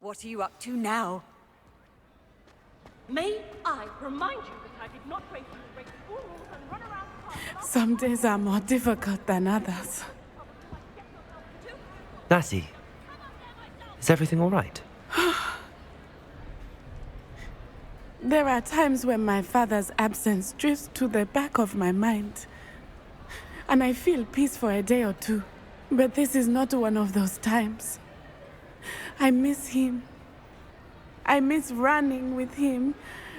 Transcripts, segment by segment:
What are you up to now? May I remind you that I did not raise you to break school rules and run around the park. Some days are more difficult than others. Natty, is everything all right? There are times when my father's absence drifts to the back of my mind, and I feel peace for a day or two. But this is not one of those times. I miss him. I miss running with him.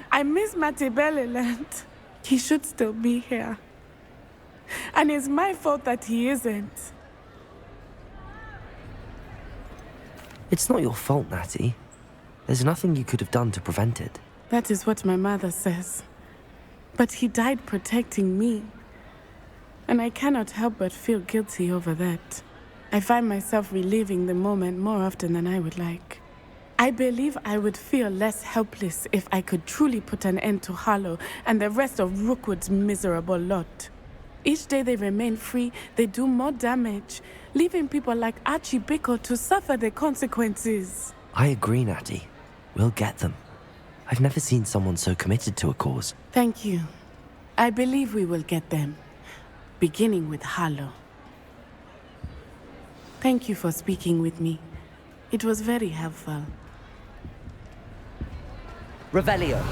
I miss Matebeleland. He should still be here. And it's my fault that he isn't. It's not your fault, Natty. There's nothing you could have done to prevent it. That is what my mother says. But he died protecting me. And I cannot help but feel guilty over that. I find myself reliving the moment more often than I would like. I believe I would feel less helpless if I could truly put an end to Harlow and the rest of Rookwood's miserable lot. Each day they remain free, they do more damage, leaving people like Archie Bickle to suffer the consequences. I agree, Natty. We'll get them. I've never seen someone so committed to a cause. Thank you. I believe we will get them, beginning with Harlow. Thank you for speaking with me. It was very helpful. Revelio.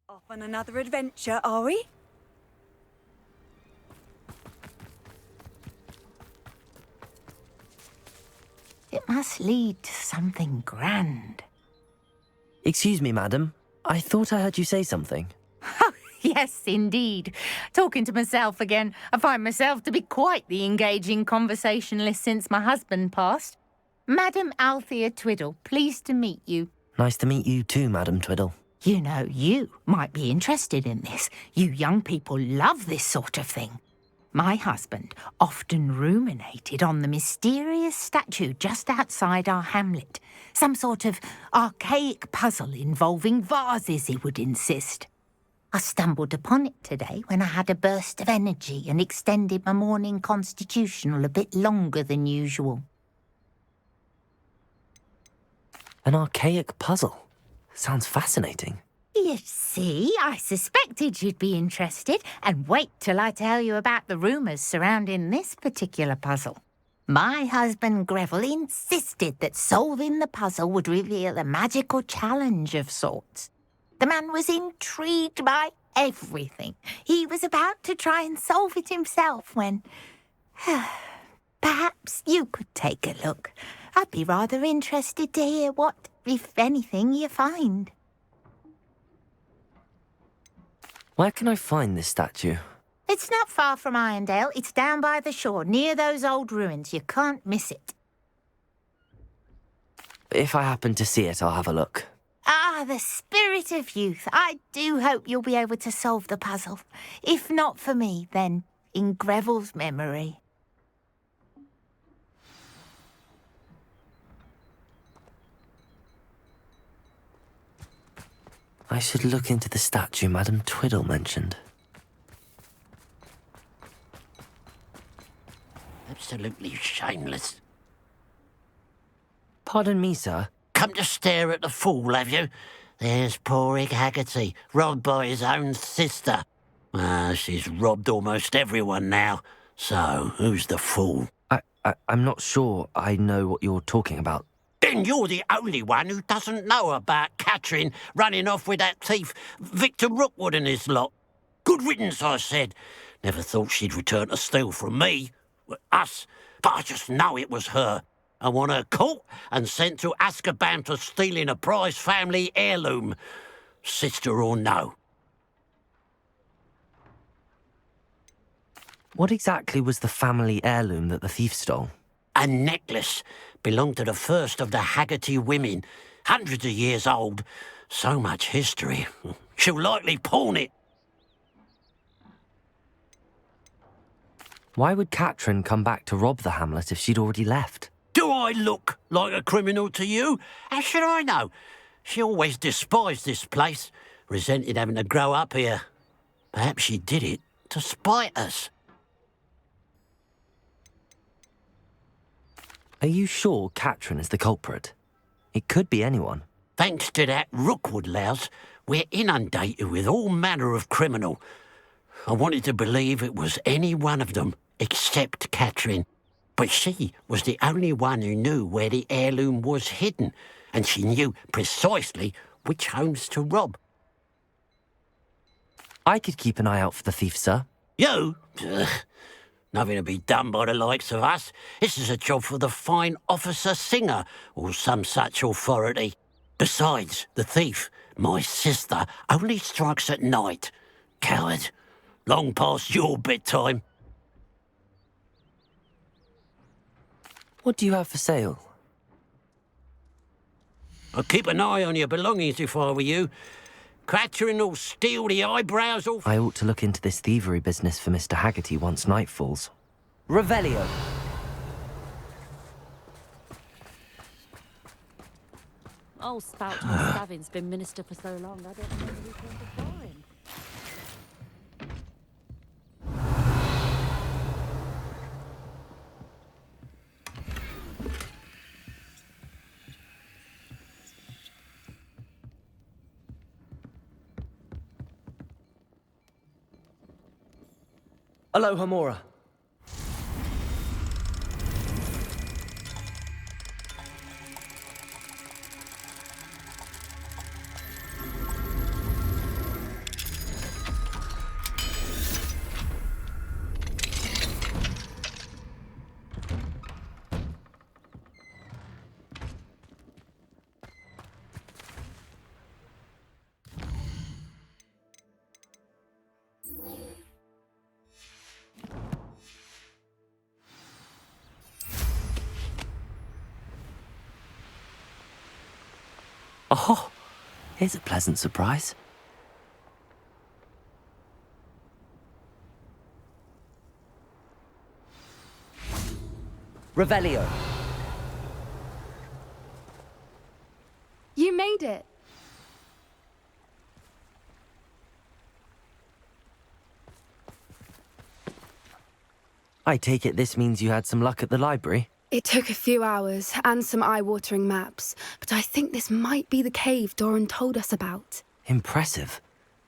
Off on another adventure, are we? It must lead to something grand. Excuse me, madam. I thought I heard you say something. Oh, yes, indeed. Talking to myself again. I find myself to be quite the engaging conversationalist since my husband passed. Madam Althea Twiddle, pleased to meet you. Nice to meet you too, Madam Twiddle. You know, you might be interested in this. You young people love this sort of thing. My husband often ruminated on the mysterious statue just outside our hamlet. Some sort of archaic puzzle involving vases, he would insist. I stumbled upon it today when I had a burst of energy and extended my morning constitutional a bit longer than usual. An archaic puzzle. Sounds fascinating. You see, I suspected you'd be interested, and wait till I tell you about the rumours surrounding this particular puzzle. My husband Greville insisted that solving the puzzle would reveal a magical challenge of sorts. The man was intrigued by everything. He was about to try and solve it himself when... Perhaps you could take a look. I'd be rather interested to hear what, if anything, you find. Where can I find this statue? It's not far from Irondale. It's down by the shore, near those old ruins. You can't miss it. If I happen to see it, I'll have a look. Ah, the spirit of youth. I do hope you'll be able to solve the puzzle. If not for me, then in Greville's memory. I should look into the statue Madame Twiddle mentioned. Absolutely shameless. Pardon me, sir. Come to stare at the fool, have you? There's poor Ig Haggerty, robbed by his own sister. She's robbed almost everyone now. So, who's the fool? I'm not sure I know what you're talking about. Then you're the only one who doesn't know about Catherine running off with that thief, Victor Rookwood and his lot. Good riddance, I said. Never thought she'd return to steal from me, us, but I just know it was her. I want her caught and sent to Azkaban for stealing a prize family heirloom, sister or no. What exactly was the family heirloom that the thief stole? A necklace belonged to the first of the Haggerty women, hundreds of years old. So much history. She'll likely pawn it. Why would Catherine come back to rob the hamlet if she'd already left? Do I look like a criminal to you? How should I know? She always despised this place, resented having to grow up here. Perhaps she did it to spite us. Are you sure Catherine is the culprit? It could be anyone. Thanks to that Rookwood louse, we're inundated with all manner of criminal. I wanted to believe it was any one of them, except Catherine. But she was the only one who knew where the heirloom was hidden, and she knew precisely which homes to rob. I could keep an eye out for the thief, sir. You? Ugh. Nothing to be done by the likes of us. This is a job for the fine officer Singer, or some such authority. Besides, the thief, my sister, only strikes at night. Coward. Long past your bedtime. What do you have for sale? I'd keep an eye on your belongings if I were you. Catherine will steal the eyebrows off. I ought to look into this thievery business for Mr. Haggerty once night falls. Revelio. Oh, Spout Stavin's been minister for so long, I don't know who came before him. Aloha, Mora. Oh, here's a pleasant surprise. Revelio. You made it. I take it this means you had some luck at the library? It took a few hours and some eye-watering maps, but I think this might be the cave Doran told us about. Impressive.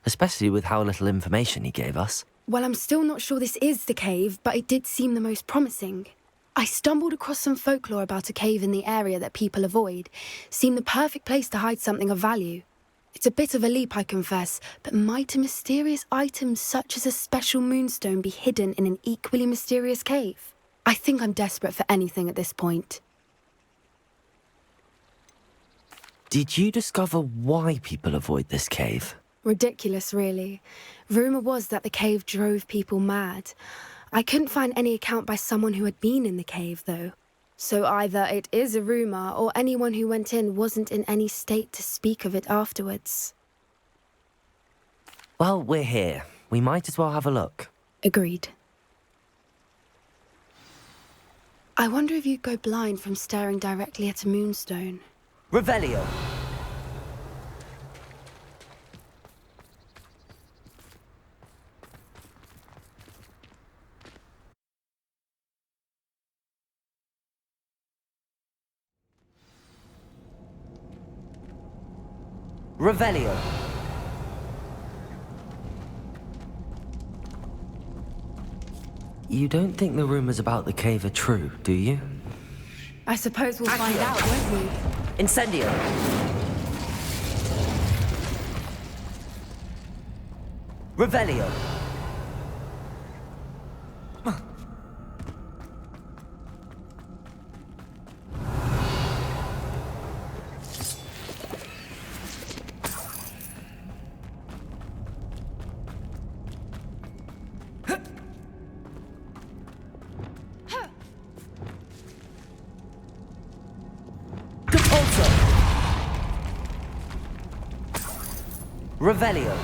Especially with how little information he gave us. Well, I'm still not sure this is the cave, but it did seem the most promising. I stumbled across some folklore about a cave in the area that people avoid. Seemed the perfect place to hide something of value. It's a bit of a leap, I confess, but might a mysterious item such as a special moonstone be hidden in an equally mysterious cave? I think I'm desperate for anything at this point. Did you discover why people avoid this cave? Ridiculous, really. Rumour was that the cave drove people mad. I couldn't find any account by someone who had been in the cave, though. So either it is a rumour, or anyone who went in wasn't in any state to speak of it afterwards. Well, we're here. We might as well have a look. Agreed. I wonder if you'd go blind from staring directly at a moonstone. Revelio. Revelio. You don't think the rumors about the cave are true, do you? I suppose we'll find out, won't we? Incendio. Revelio. Revelio.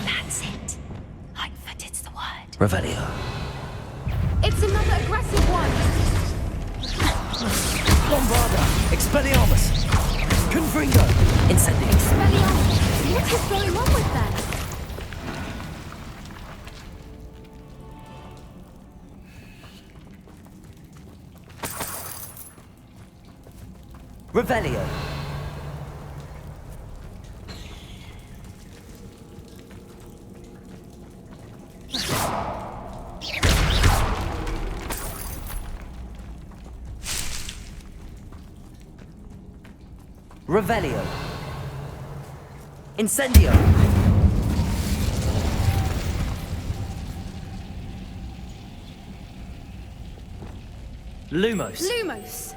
That's it. Lightfooted's the word. Revelio. It's another aggressive one! Bombarda. Expelliarmus. Confringo. Incendio. Expelliarmus! What is going on with them? Revelio. Revelio. Incendio. Lumos. Lumos!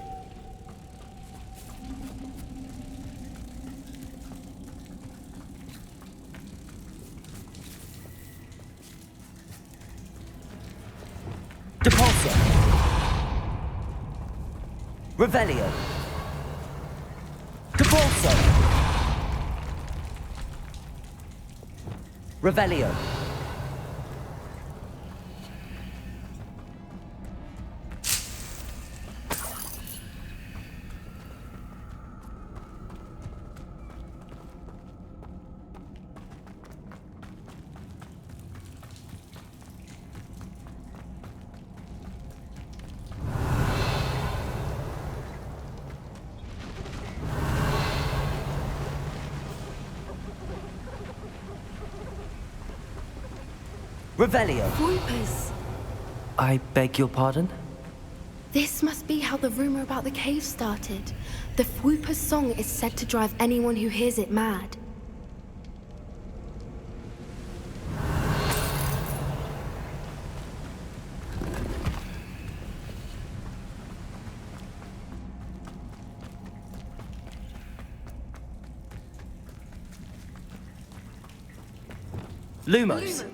Depulso. Revelio. Depulso. Revelio. Revelio. Whoopers! I beg your pardon? This must be how the rumor about the cave started. The Whooper's song is said to drive anyone who hears it mad. Lumos.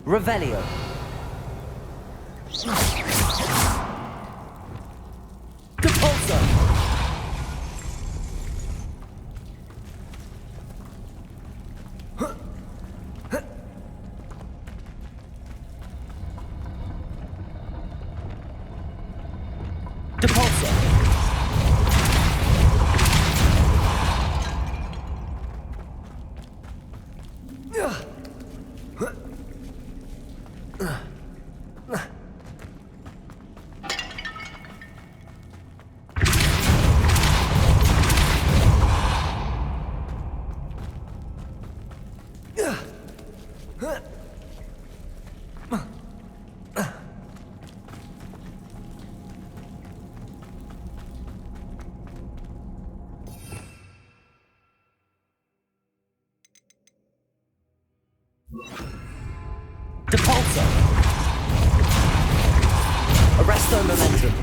Revelio. Depulso. Depulso. Depulso. Arresto momentum.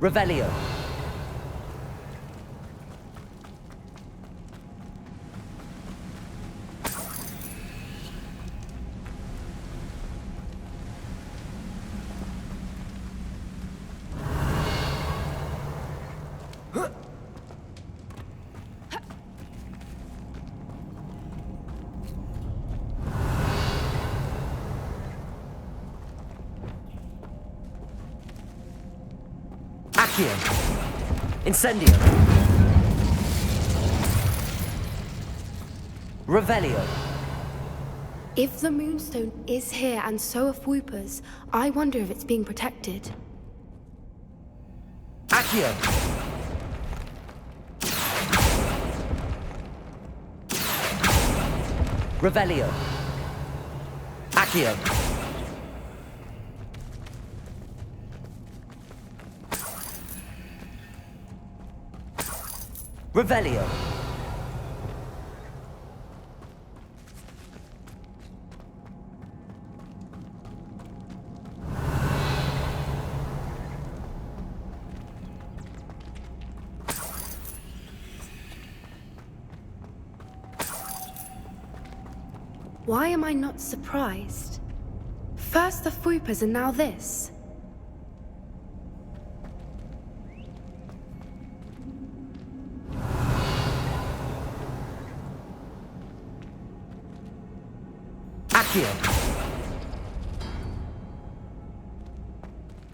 Revelio. Accio. Incendio. Revelio. If the Moonstone is here and so are Whoopers, I wonder if it's being protected. Accio. Revelio. Accio. Revelio. Why am I not surprised? First the Whoopers and now this. Accio.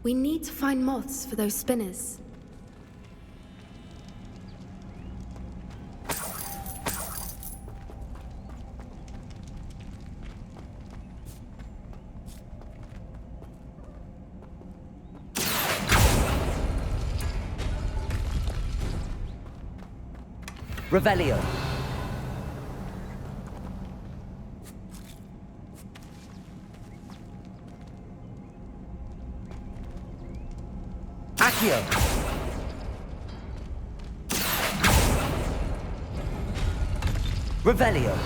We need to find moths for those spinners. Revelio. Accio. Revelio.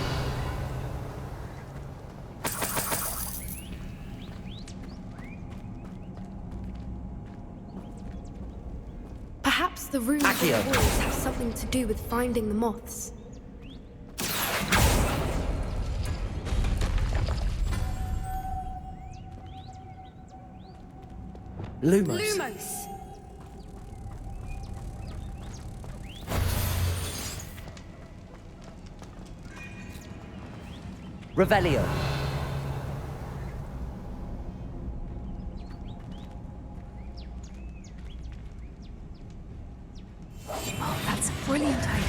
Perhaps the runes on the Accio. walls have something to do with finding the moths. Lumos. Lumos! Revelio. Oh, that's a brilliant idea.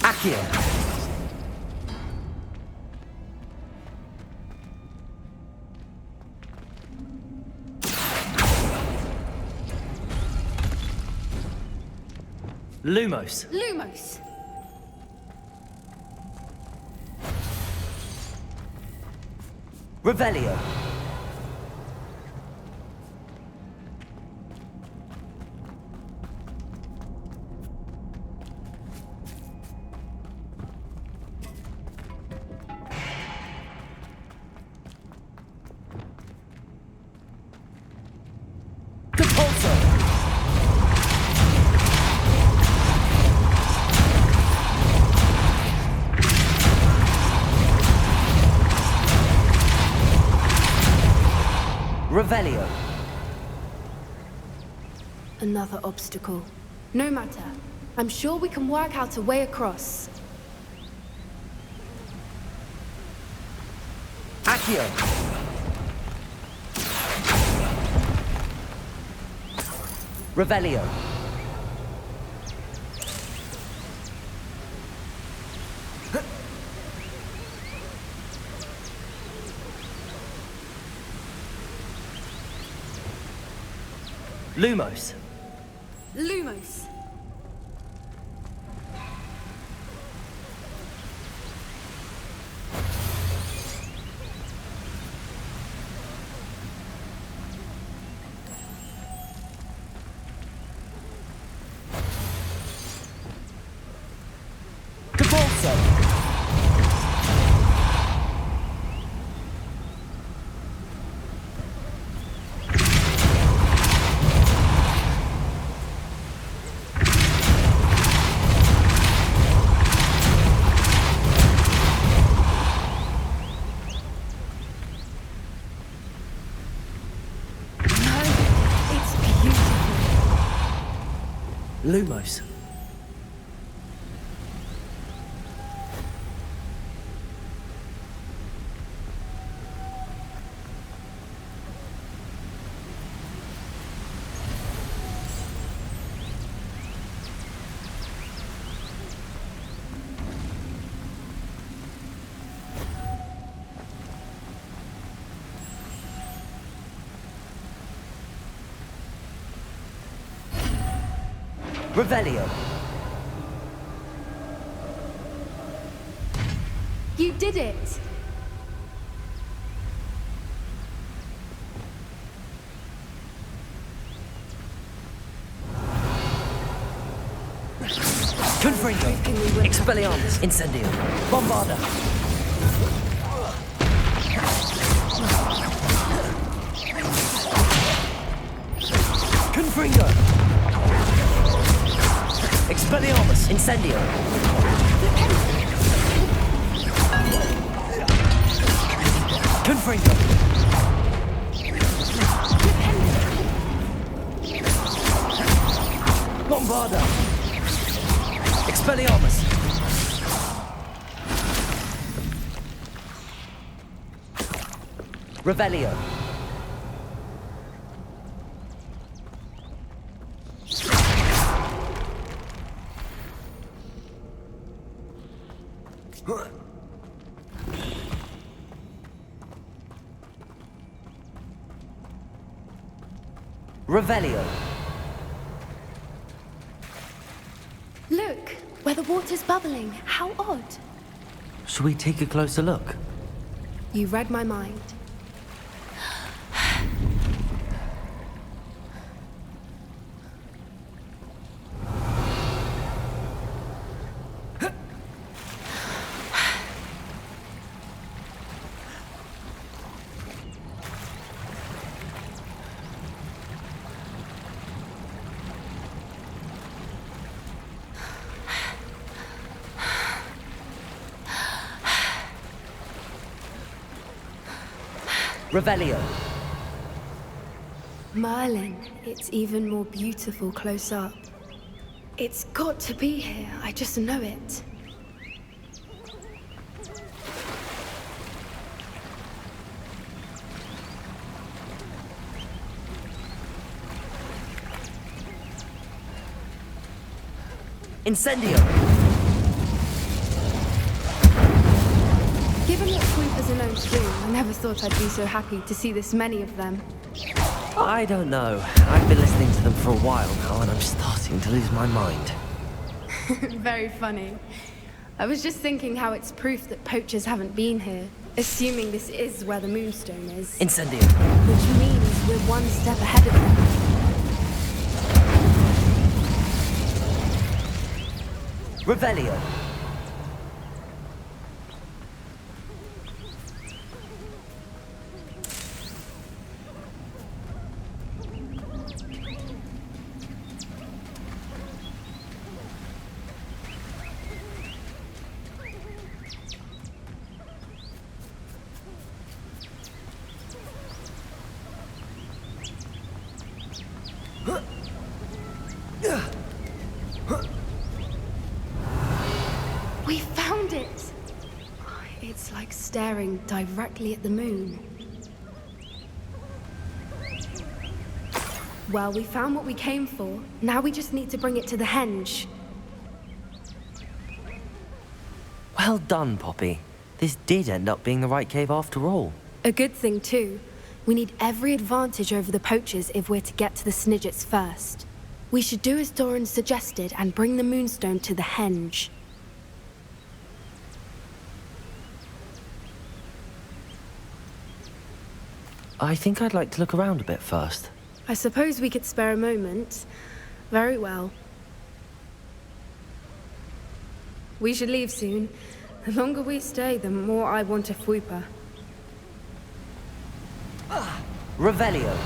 Accio. Lumos. Lumos! Revelio. Compulso. Revelio. Another obstacle. No matter. I'm sure we can work out a way across. Accio. Revelio. Lumos. Lumos! Compulso. Lumos. Revelio. You did it! Confringo. Expelliarmus. Incendio. Bombarda. Confringo. Expelliarmus. Incendio. Confringo. Bombarda. Expelliarmus. Revelio. Revelio. Look, where the water's bubbling. How odd. Shall we take a closer look? You read my mind. Revelio. Merlin, it's even more beautiful close up. It's got to be here, I just know it. Incendio. Given what sweepers are known to do, I never thought I'd be so happy to see this many of them. I don't know. I've been listening to them for a while now, and I'm starting to lose my mind. Very funny. I was just thinking how it's proof that poachers haven't been here, assuming this is where the moonstone is. Incendio. Which means we're one step ahead of them. Revelio. We found it! It's like staring directly at the moon. Well, we found what we came for. Now we just need to bring it to the henge. Well done, Poppy. This did end up being the right cave after all. A good thing, too. We need every advantage over the poachers if we're to get to the Snidgets first. We should do as Doran suggested and bring the moonstone to the henge. I think I'd like to look around a bit first. I suppose we could spare a moment. Very well. We should leave soon. The longer we stay, the more I want a fwooper. Revelio.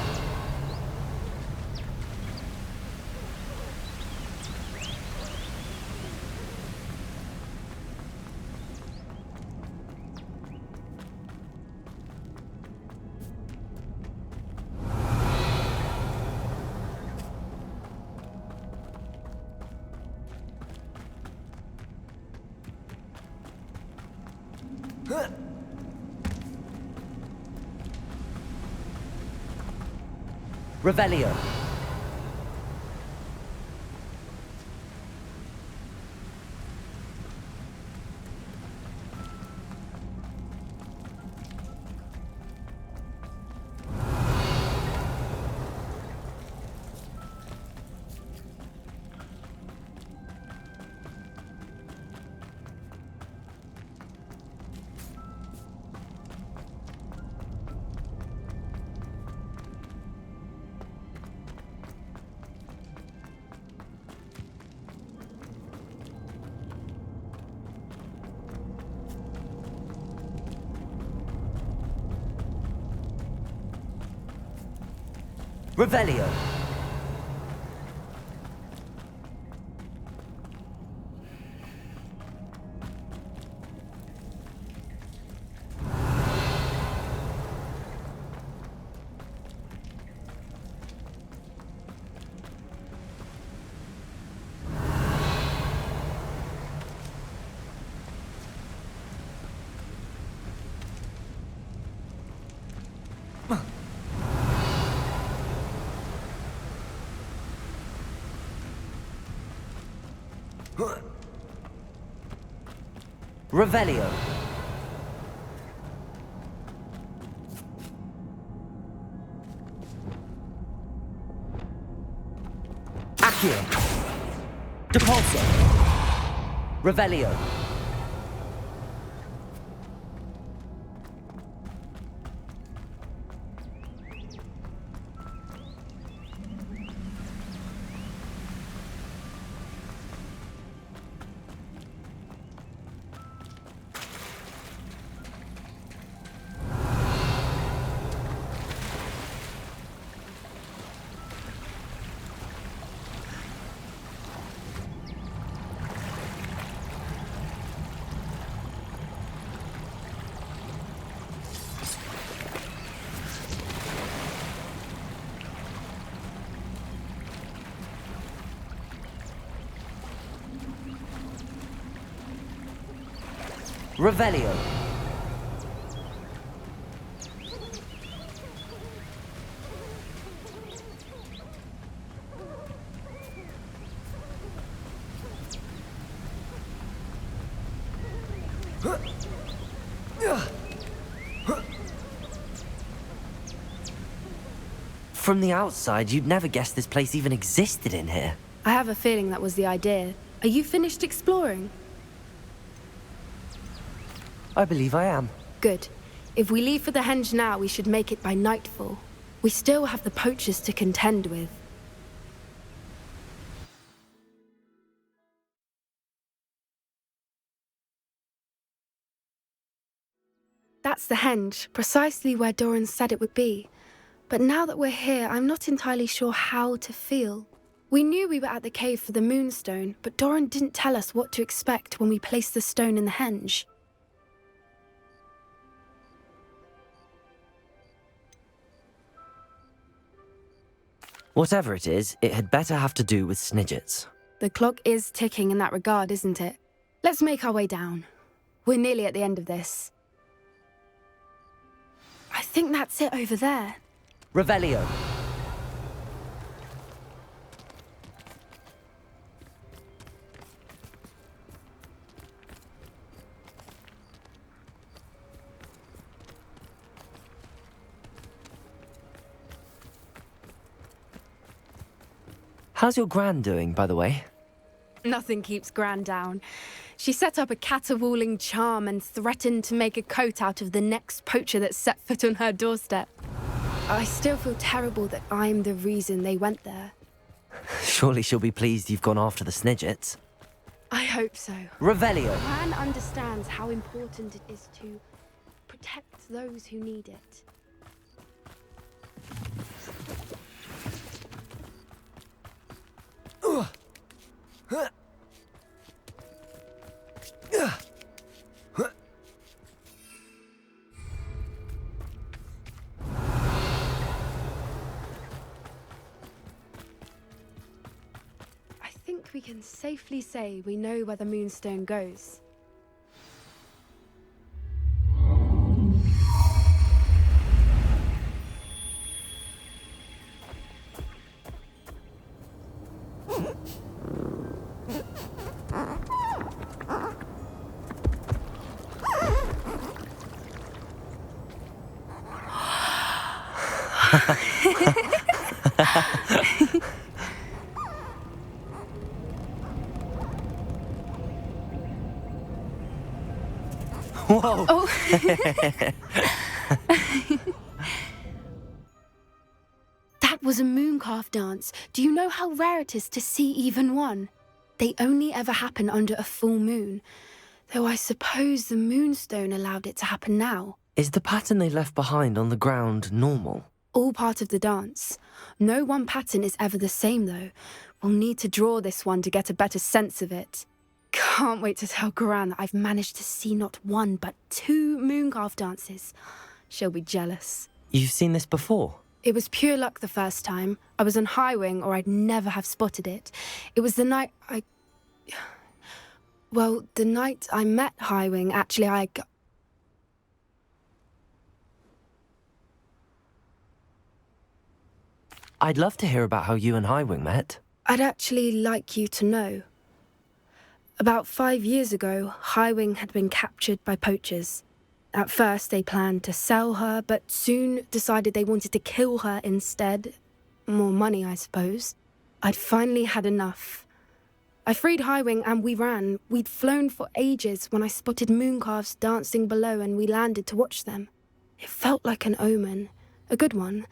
Revelio. Revelio. Revelio. Accio. Depulso. Revelio. Revelio. From the outside, you'd never guess this place even existed in here. I have a feeling that was the idea. Are you finished exploring? I believe I am. Good. If we leave for the henge now, we should make it by nightfall. We still have the poachers to contend with. That's the henge, precisely where Doran said it would be. But now that we're here, I'm not entirely sure how to feel. We knew we were at the cave for the moonstone, but Doran didn't tell us what to expect when we placed the stone in the henge. Whatever it is, it had better have to do with Snidgets. The clock is ticking in that regard, isn't it? Let's make our way down. We're nearly at the end of this. I think that's it over there. Revelio. How's your Gran doing, by the way? Nothing keeps Gran down. She set up a caterwauling charm and threatened to make a coat out of the next poacher that set foot on her doorstep. I still feel terrible that I'm the reason they went there. Surely she'll be pleased you've gone after the Snidgets. I hope so. Revelio. Gran understands how important it is to protect those who need it. I think we can safely say we know where the moonstone goes. Whoa! Oh. That was a mooncalf dance. Do you know how rare it is to see even one? They only ever happen under a full moon. Though I suppose the moonstone allowed it to happen now. Is the pattern they left behind on the ground normal? All part of the dance. No one pattern is ever the same, though. We'll need to draw this one to get a better sense of it. Can't wait to tell Gran that I've managed to see not one, but 2 mooncalf dances. She'll be jealous. You've seen this before? It was pure luck the first time. I was on Highwing, or I'd never have spotted it. It was the night the night I met Highwing, actually, I'd love to hear about how you and Highwing met. I'd actually like you to know. About 5 years ago, Highwing had been captured by poachers. At first, they planned to sell her, but soon decided they wanted to kill her instead. More money, I suppose. I'd finally had enough. I freed Highwing and we ran. We'd flown for ages when I spotted mooncalves dancing below and we landed to watch them. It felt like an omen. A good one.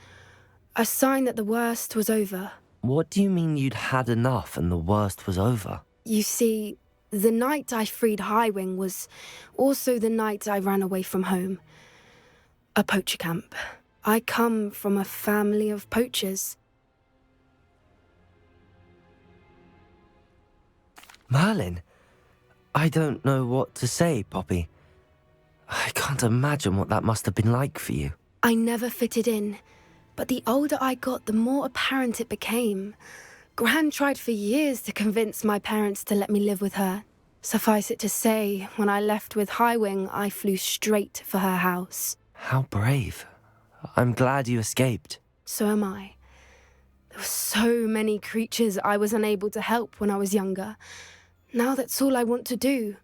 A sign that the worst was over. What do you mean you'd had enough and the worst was over? You see, the night I freed Highwing was also the night I ran away from home. A poacher camp. I come from a family of poachers. Merlin? I don't know what to say, Poppy. I can't imagine what that must have been like for you. I never fitted in, but the older I got, the more apparent it became. Gran tried for years to convince my parents to let me live with her. Suffice it to say, when I left with Highwing, I flew straight for her house. How brave. I'm glad you escaped. So am I. There were so many creatures I was unable to help when I was younger. Now that's all I want to do.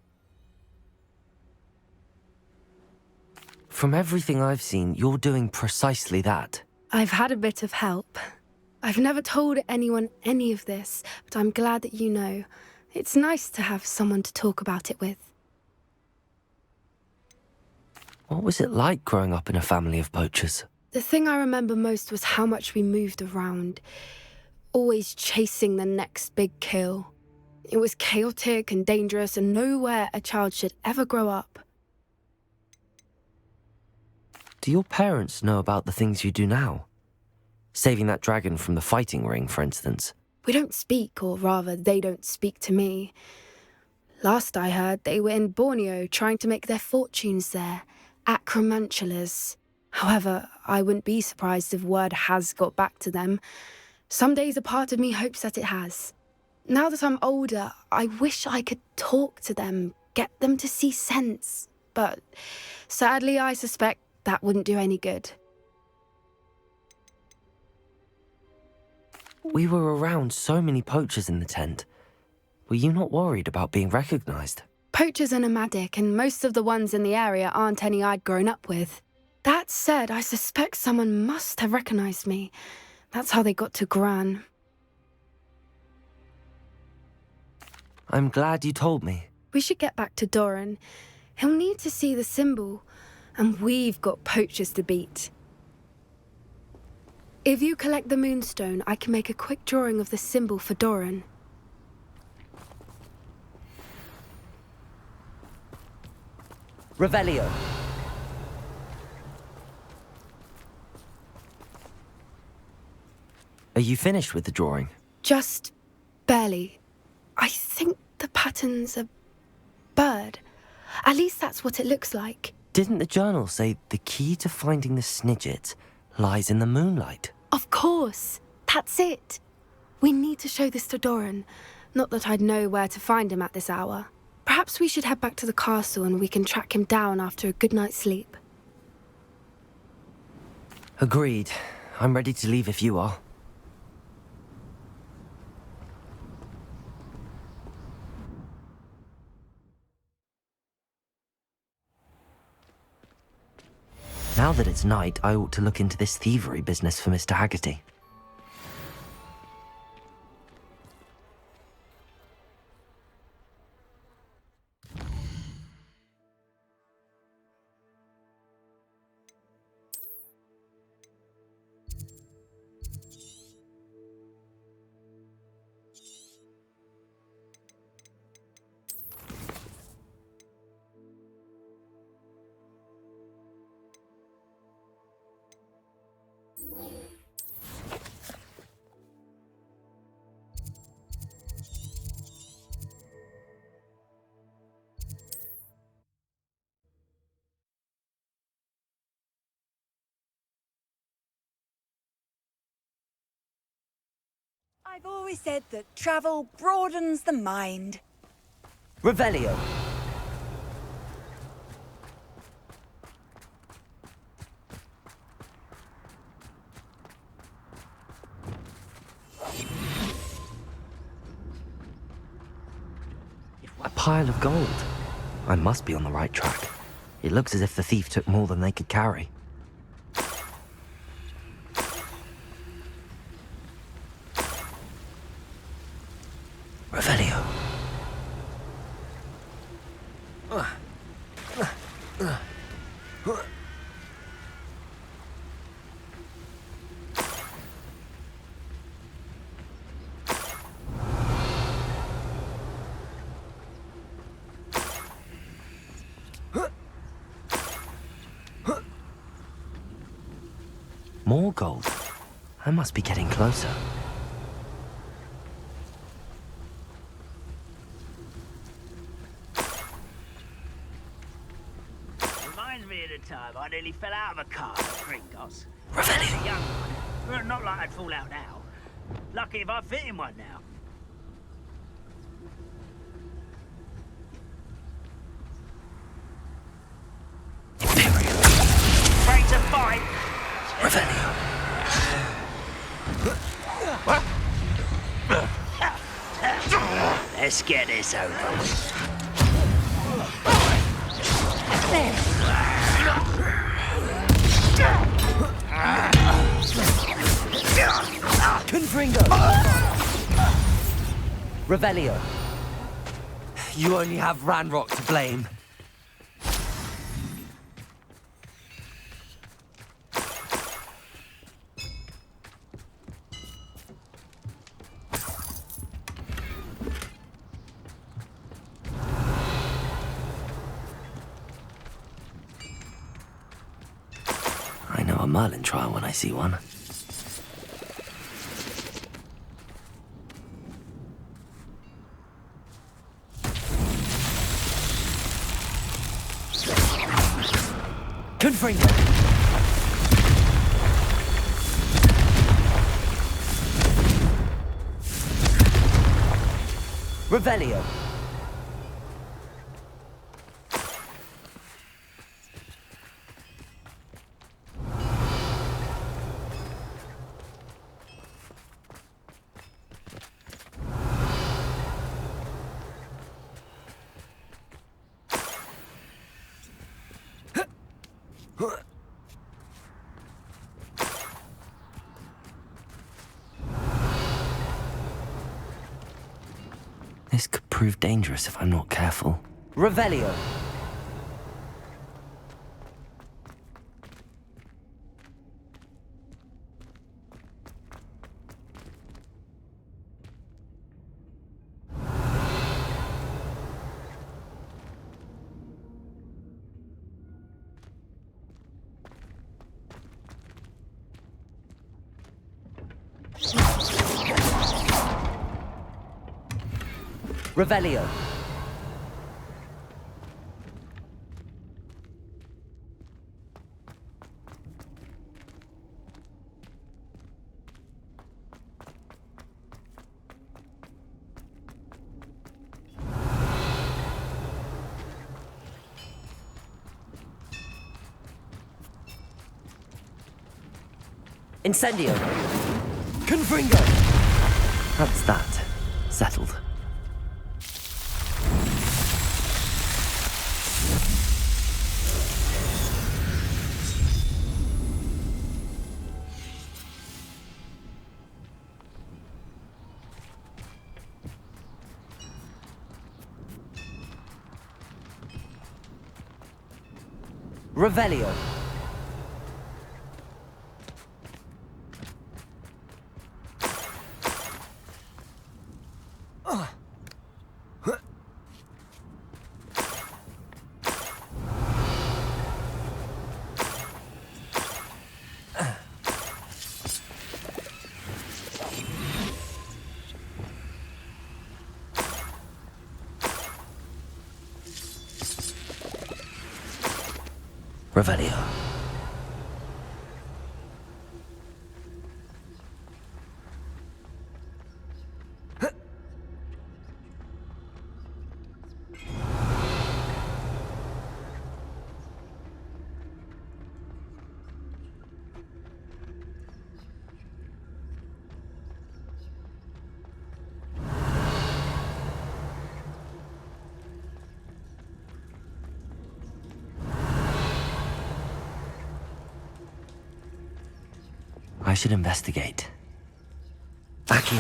From everything I've seen, you're doing precisely that. I've had a bit of help. I've never told anyone any of this, but I'm glad that you know. It's nice to have someone to talk about it with. What was it like growing up in a family of poachers? The thing I remember most was how much we moved around, always chasing the next big kill. It was chaotic and dangerous and nowhere a child should ever grow up. Do your parents know about the things you do now? Saving that dragon from the fighting ring, for instance. We don't speak, or rather, they don't speak to me. Last I heard, they were in Borneo trying to make their fortunes there, acromantulas. However, I wouldn't be surprised if word has got back to them. Some days a part of me hopes that it has. Now that I'm older, I wish I could talk to them, get them to see sense. But sadly, I suspect that wouldn't do any good. We were around so many poachers in the tent. Were you not worried about being recognized? Poachers are nomadic, and most of the ones in the area aren't any I'd grown up with. That said, I suspect someone must have recognized me. That's how they got to Gran. I'm glad you told me. We should get back to Doran. He'll need to see the symbol, and we've got poachers to beat. If you collect the moonstone, I can make a quick drawing of the symbol for Doran. Revelio. Are you finished with the drawing? Just barely. I think the pattern's a bird. At least that's what it looks like. Didn't the journal say the key to finding the Snidget lies in the moonlight? Of course. That's it. We need to show this to Doran. Not that I'd know where to find him at this hour. Perhaps we should head back to the castle and we can track him down after a good night's sleep. Agreed. I'm ready to leave if you are. Now that it's night, I ought to look into this thievery business for Mr. Haggerty. I've always said that travel broadens the mind. Revelio. A pile of gold. I must be on the right track. It looks as if the thief took more than they could carry. Revelio. More gold. I must be getting closer. Reminds me of the time I nearly fell out of a car at Gringos. Revelio. A young one. Well, not like I'd fall out now. Lucky if I fit in one now. Ready to fight? Revelio. Let's get this over with. Confringo! Revelio. You only have Ranrock to blame. I know a Merlin trial when I see one. Confringo! Revelio. This could prove dangerous if I'm not careful. Revelio. Revelio. Incendio. Confringo. That's that. Settled. Revelio. Revelio. I should investigate. Accio.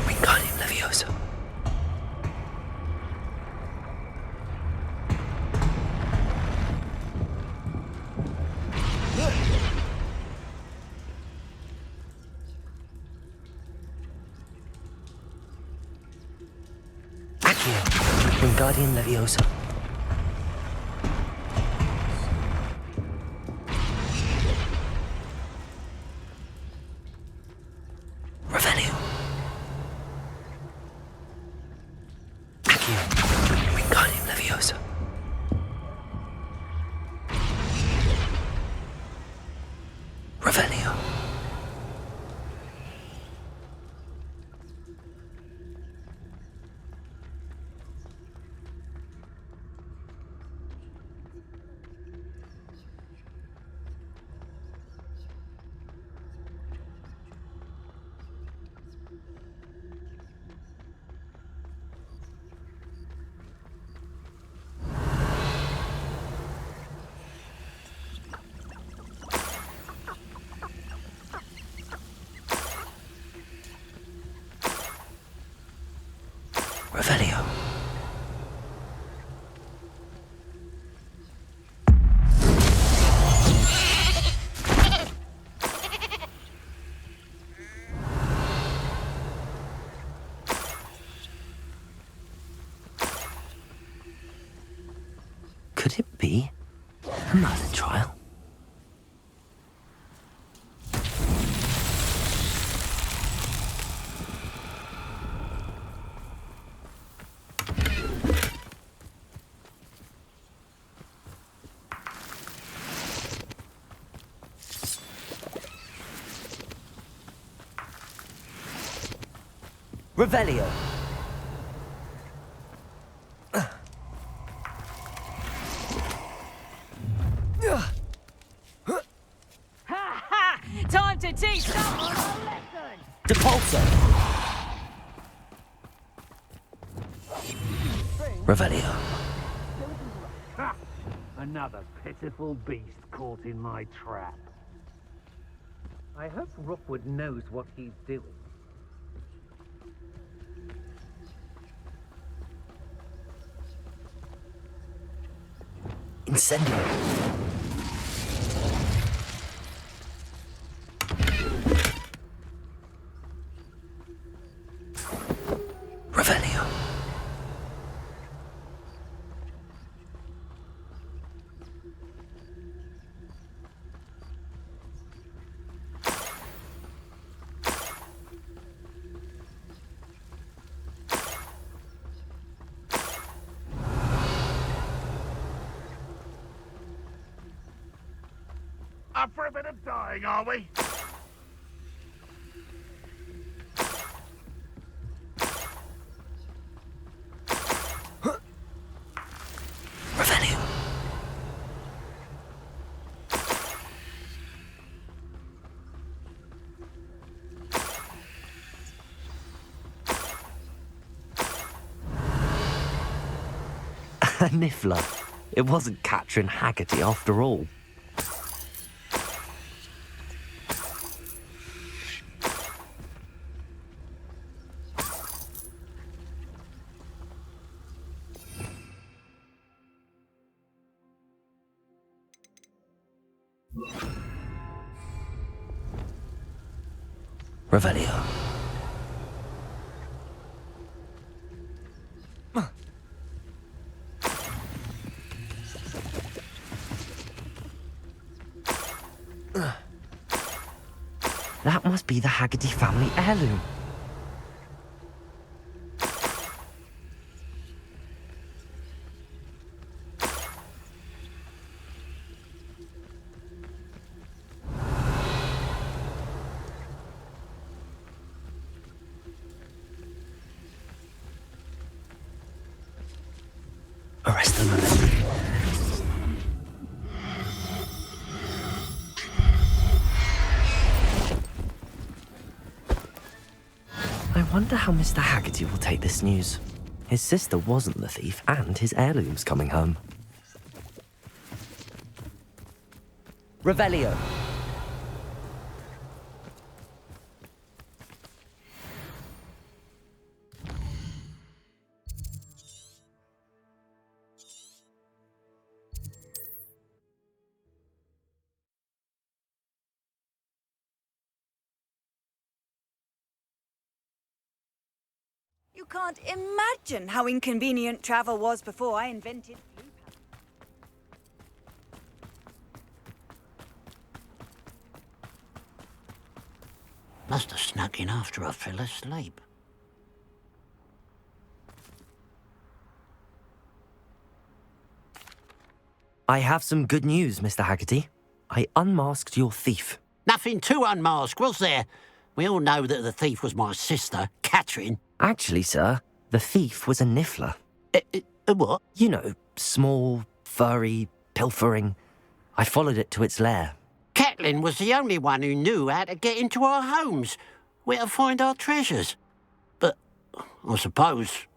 Wingardium Leviosa. Accio. Wingardium Leviosa. Revelio. Accio. Wingardium Leviosa. Revelio. Revelio. Could it be a murder trial? Revelio. Time to teach someone a lesson! Depulso. Revelio. Ha! Another pitiful beast caught in my trap. I hope Rookwood knows what he's doing. Incendio. Revelio. Up for a bit of dying, are we? Revelio. A Niffler. It wasn't Catherine Haggerty after all. Revelio. That must be the Haggerty family heirloom. Arrest them. I wonder how Mr. Haggerty will take this news. His sister wasn't the thief, and his heirloom's coming home. Revelio. You can't imagine how inconvenient travel was before I invented blue powder. Must have snuck in after I fell asleep. I have some good news, Mr. Haggerty. I unmasked your thief. Nothing to unmask, was there? We all know that the thief was my sister, Catherine. Actually, sir, the thief was a niffler. A what? You know, small, furry, pilfering. I followed it to its lair. Catelyn was the only one who knew how to get into our homes, where to find our treasures. But I suppose,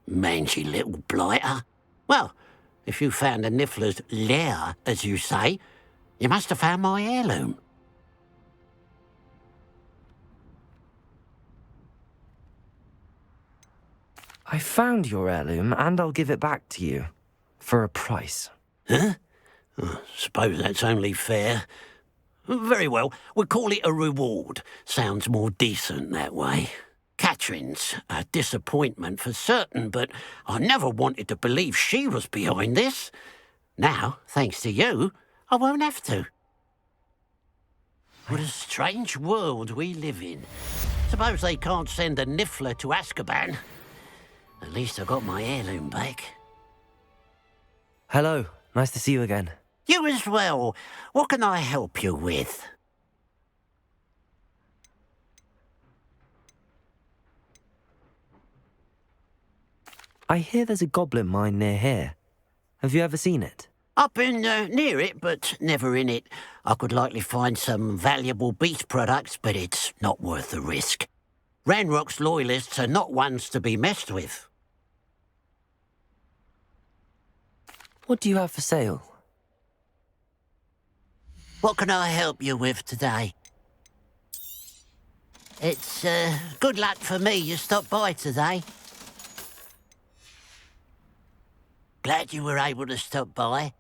mangy little blighter. Well, if you found the niffler's lair, as you say, you must have found my heirloom. I found your heirloom, and I'll give it back to you. For a price. Huh? Suppose that's only fair. Very well, we'll call it a reward. Sounds more decent that way. Catherine's a disappointment for certain, but I never wanted to believe she was behind this. Now, thanks to you, I won't have to. What a strange world we live in. Suppose they can't send a niffler to Azkaban. At least I got my heirloom back. Hello, nice to see you again. You as well. What can I help you with? I hear there's a goblin mine near here. Have you ever seen it? I've been near it, but never in it. I could likely find some valuable beast products, but it's not worth the risk. Ranrock's loyalists are not ones to be messed with. What do you have for sale? What can I help you with today? It's good luck for me you stopped by today. Glad you were able to stop by.